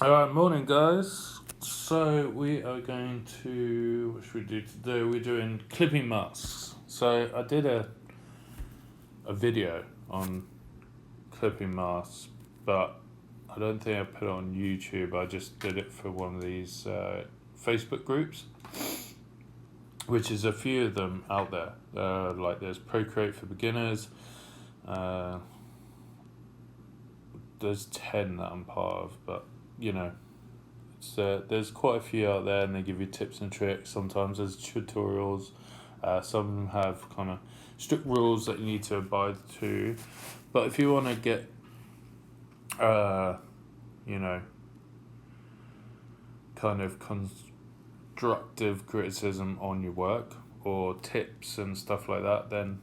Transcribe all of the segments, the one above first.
Alright, morning guys. So we are going to, what should we do today? We're doing clipping masks. So I did a video on clipping masks, but I don't think I put it on YouTube. I just did it for one of these Facebook groups, which is a few of them out there. Like there's Procreate for beginners. There's 10 that I'm part of, but you know, there's quite a few out there, and they give you tips and tricks. Sometimes there's tutorials. Some of them have kind of strict rules that you need to abide to. But if you want to get, kind of constructive criticism on your work or tips and stuff like that, then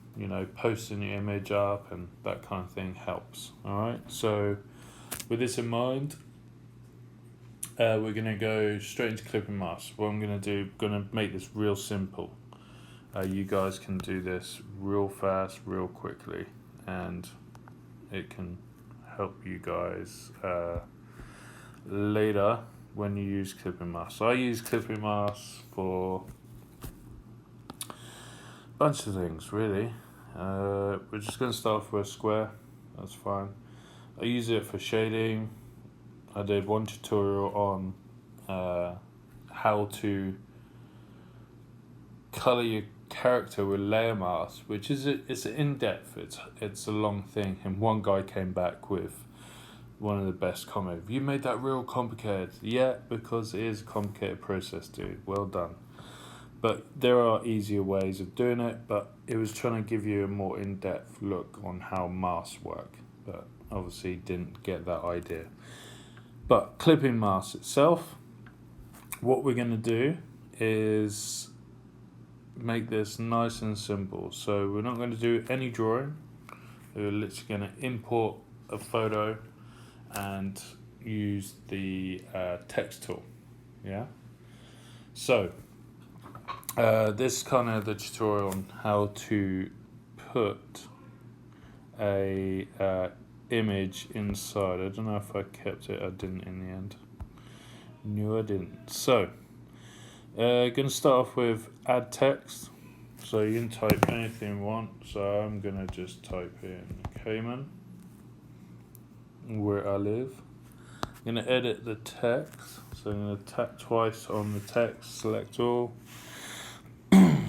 posting your image up and that kind of thing helps. All right. So with this in mind, we're going to go straight into clipping masks. What I'm going to make this real simple. You guys can do this real fast, real quickly, and it can help you guys later when you use clipping masks. I use clipping masks for a bunch of things, really. We're just going to start off with a square. That's fine. I use it for shading. I did one tutorial on how to color your character with layer masks, which is it's in depth. It's a long thing, and one guy came back with one of the best comments. You made that real complicated. Yeah, because it is a complicated process, dude. Well done. But there are easier ways of doing it. But it was trying to give you a more in-depth look on how masks work. But obviously didn't get that idea. But clipping masks itself, what we're going to do is make this nice and simple. So we're not going to do any drawing. We're literally going to import a photo and use the text tool. Yeah. So this is kind of the tutorial on how to put a image inside. I don't know if I kept it. I didn't in the end. No, I didn't. So gonna start off with add text. So you can type anything you want. So I'm gonna just type in Cayman, where I live. I'm gonna edit the text. So I'm gonna tap twice on the text, select all,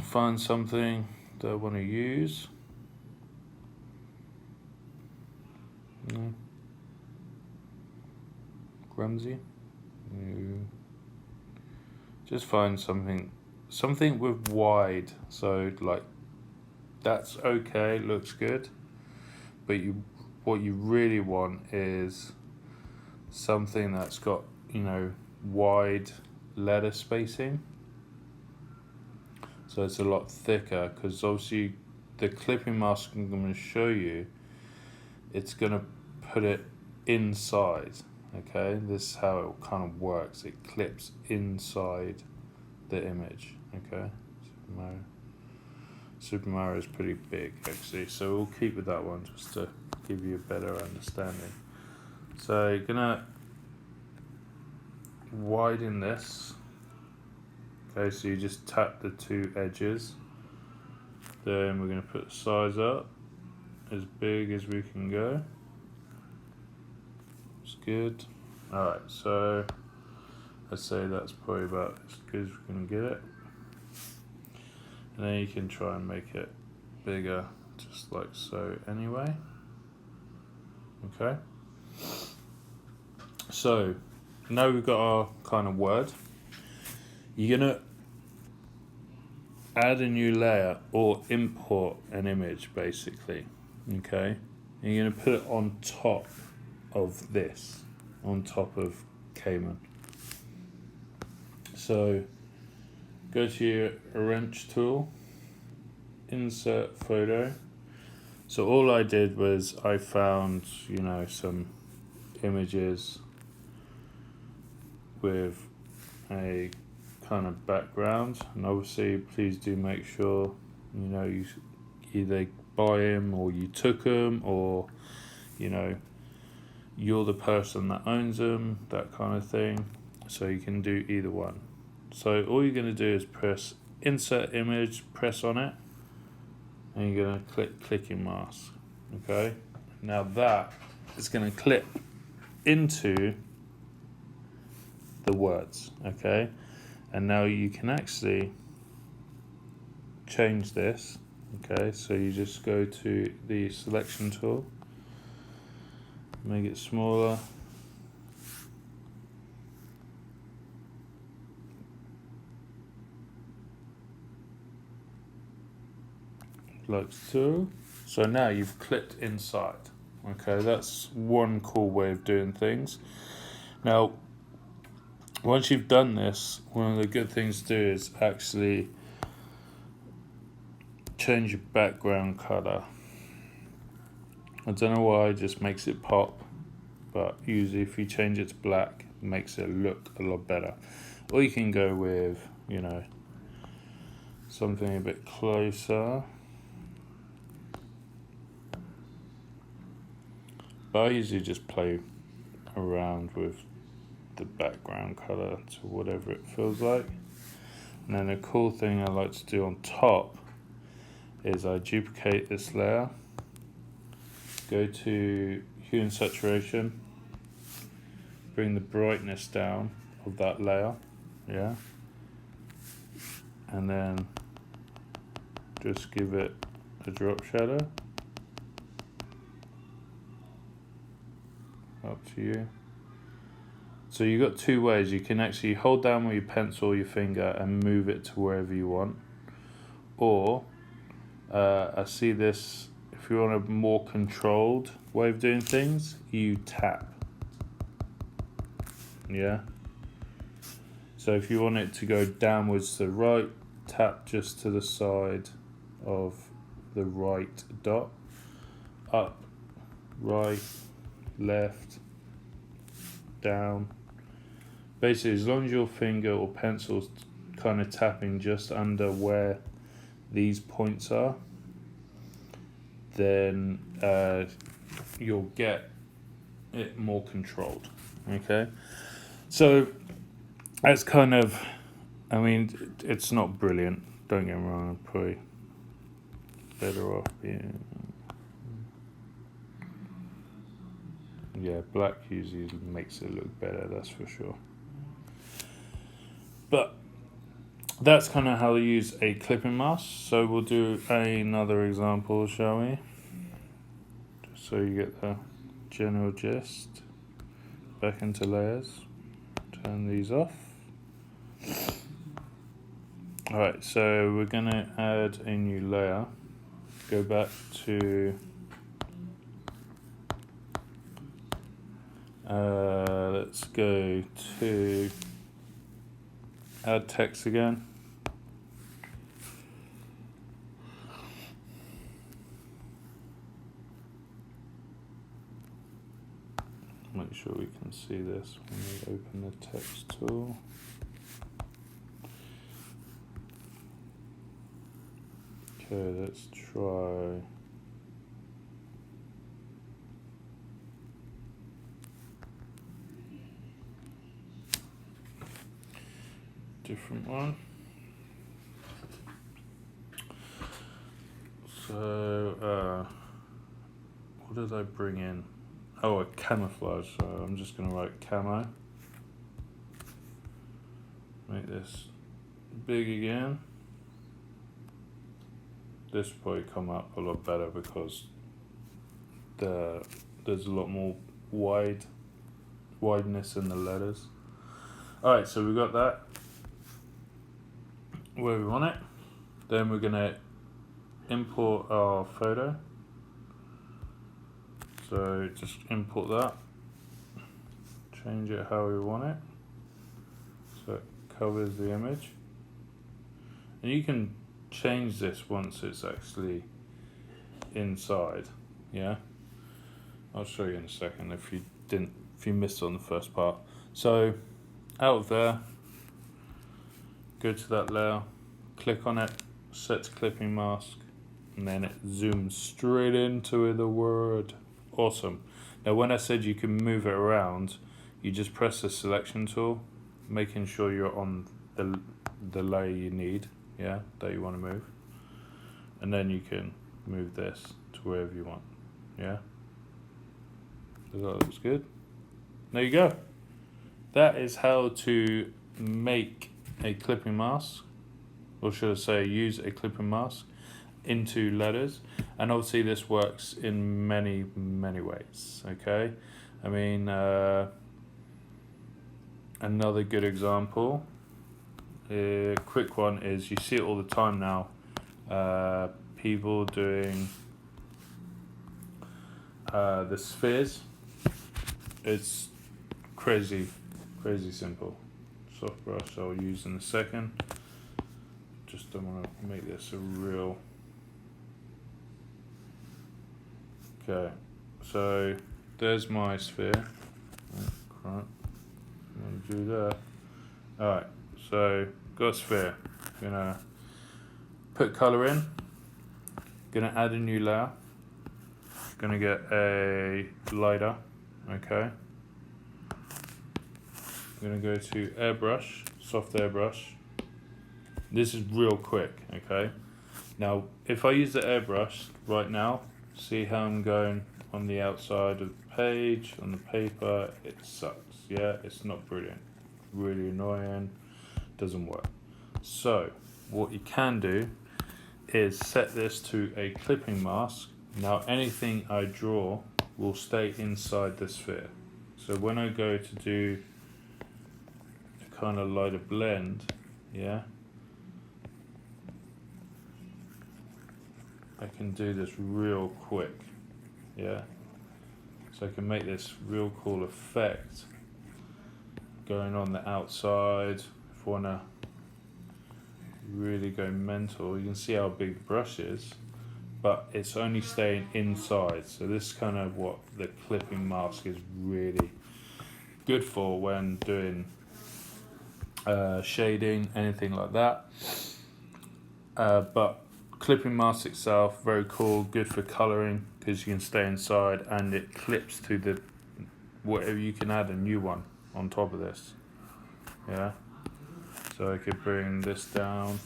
find something that I want to use. No. Grumsy. No. Just find something with wide. So like that's okay, looks good. But what you really want is something that's got wide letter spacing. So it's a lot thicker, because obviously the clipping mask I'm going to show you, it's going to put it inside. Okay, this is how it kind of works. It clips inside the image. Okay, Super Mario is pretty big actually, so we'll keep with that one just to give you a better understanding. So you're gonna widen this. Okay, so you just tap the two edges. Then we're gonna put the size up as big as we can go. It's good. Alright, so I'd say that's probably about as good as we can get it. And then you can try and make it bigger, just like so anyway. Okay. So now we've got our kind of word. You're gonna add a new layer or import an image basically. Okay. And you're gonna put it on top of this, on top of Cayman. So go to your wrench tool, insert photo. So all I did was I found, some images with a kind of background, and obviously please do make sure you either buy them or you took them, or you're the person that owns them, that kind of thing. So you can do either one. So all you're going to do is press insert image, press on it, and you're going to click clipping mask. Okay, now that is going to clip into the words. Okay, and now you can actually change this. Okay, so you just go to the selection tool, make it smaller, like so. So now you've clipped inside. Okay, that's one cool way of doing things. Now, once you've done this, one of the good things to do is actually change your background color. I don't know why, it just makes it pop, but usually if you change it to black, it makes it look a lot better. Or you can go with, something a bit closer. But I usually just play around with the background color to whatever it feels like. And then a cool thing I like to do on top is I duplicate this layer, go to hue and saturation, bring the brightness down of that layer, yeah, and then just give it a drop shadow. Up to you. So you've got two ways. You can actually hold down with your pencil or your finger and move it to wherever you want. Or, I see this, if you want a more controlled way of doing things, you tap. Yeah? So if you want it to go downwards to the right, tap just to the side of the right dot. Up, right, left, down. Basically, as long as your finger or pencil's kind of tapping just under where these points are, then you'll get it more controlled. Okay, so that's kind of, it's not brilliant, don't get me wrong, I'm probably better off being, black usually makes it look better, that's for sure. But that's kind of how to use a clipping mask. So we'll do another example, shall we? Just so you get the general gist. Back into layers. Turn these off. Alright, so we're going to add a new layer. Go back to let's go to add text again. Make sure we can see this when we open the text tool. Okay, let's try different one. So, what did I bring in? Oh, a camouflage. So I'm just going to write camo. Make this big again. This will probably come up a lot better because there's a lot more wideness in the letters. Alright, so we got that where we want it. Then we're going to import our photo. So just import that, change it how we want it, so it covers the image. And you can change this once it's actually inside, yeah? I'll show you in a second if you missed on the first part. So out of there, go to that layer, click on it, set to clipping mask, and then it zooms straight into the word. Awesome. Now when I said you can move it around, you just press the selection tool, making sure you're on the layer you need, yeah, that you want to move. And then you can move this to wherever you want, yeah. That looks good. There you go. That is how to make a clipping mask, or should I say use a clipping mask into letters. And obviously this works in many ways, okay. I mean, another good example, quick one, is you see it all the time now, people doing the spheres. It's crazy simple. Soft brush I'll use in a second. Just don't want to make this a real. Okay, so there's my sphere. Oh, crap. I'm gonna do that. Alright, so got a sphere. Gonna put colour in. Gonna add a new layer. Gonna get a lighter. Okay. I'm gonna go to airbrush, soft airbrush. This is real quick, okay? Now, if I use the airbrush right now, see how I'm going on the outside of the page, on the paper, it sucks, yeah? It's not brilliant, really annoying, doesn't work. So, what you can do is set this to a clipping mask. Now, anything I draw will stay inside the sphere. So when I go to do a kind of lighter blend, yeah, I can do this real quick, yeah. So I can make this real cool effect going on the outside. If I wanna really go mental, you can see how big the brush is, but it's only staying inside. So this is kind of what the clipping mask is really good for when doing shading, anything like that. But clipping mask itself, very cool, good for colouring because you can stay inside and it clips to the whatever. You can add a new one on top of this, yeah. So I could bring this down,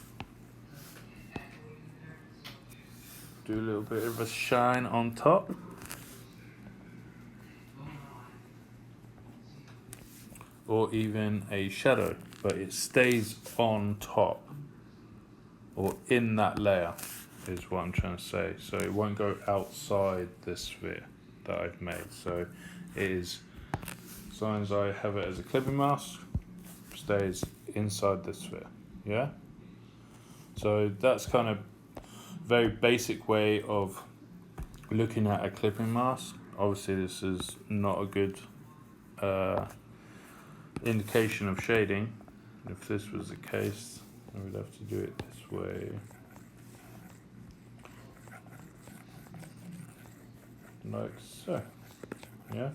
do a little bit of a shine on top, or even a shadow, but it stays on top or in that layer is what I'm trying to say. So it won't go outside this sphere that I've made. So it is, as long as I have it as a clipping mask, stays inside the sphere, yeah. So that's kind of very basic way of looking at a clipping mask. Obviously this is not a good indication of shading. If this was the case, I would have to do it this way, like so, yeah.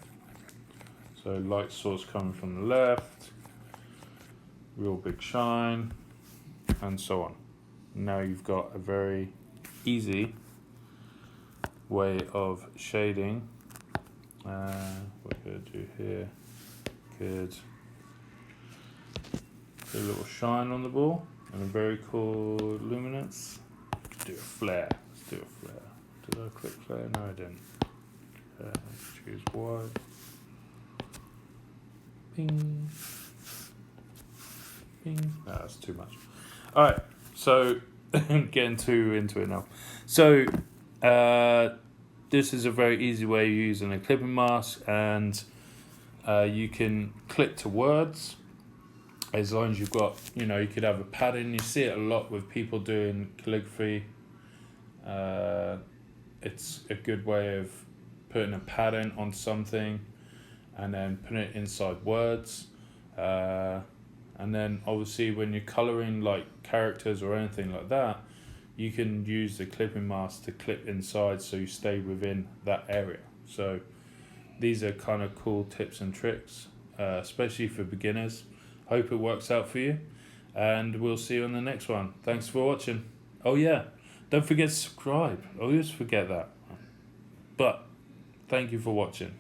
So light source coming from the left, real big shine, and so on. Now you've got a very easy way of shading. What we're going to do here, could put a little shine on the ball and a very cool luminance. Let's do a flare. Let's do a flare. Did I click flare? No, I didn't. Let's choose white. Ping. Ping. No, that's too much. Alright, so getting too into it now. So this is a very easy way of using a clipping mask, and you can clip to words as long as you've got, you know, you could have a pattern. You see it a lot with people doing calligraphy. It's a good way of putting a pattern on something and then putting it inside words. And then obviously when you're colouring like characters or anything like that, you can use the clipping mask to clip inside so you stay within that area. So these are kind of cool tips and tricks, especially for beginners. Hope it works out for you, and we'll see you on the next one. Thanks for watching. Oh yeah, don't forget to subscribe. I always forget that. But Thank you for watching.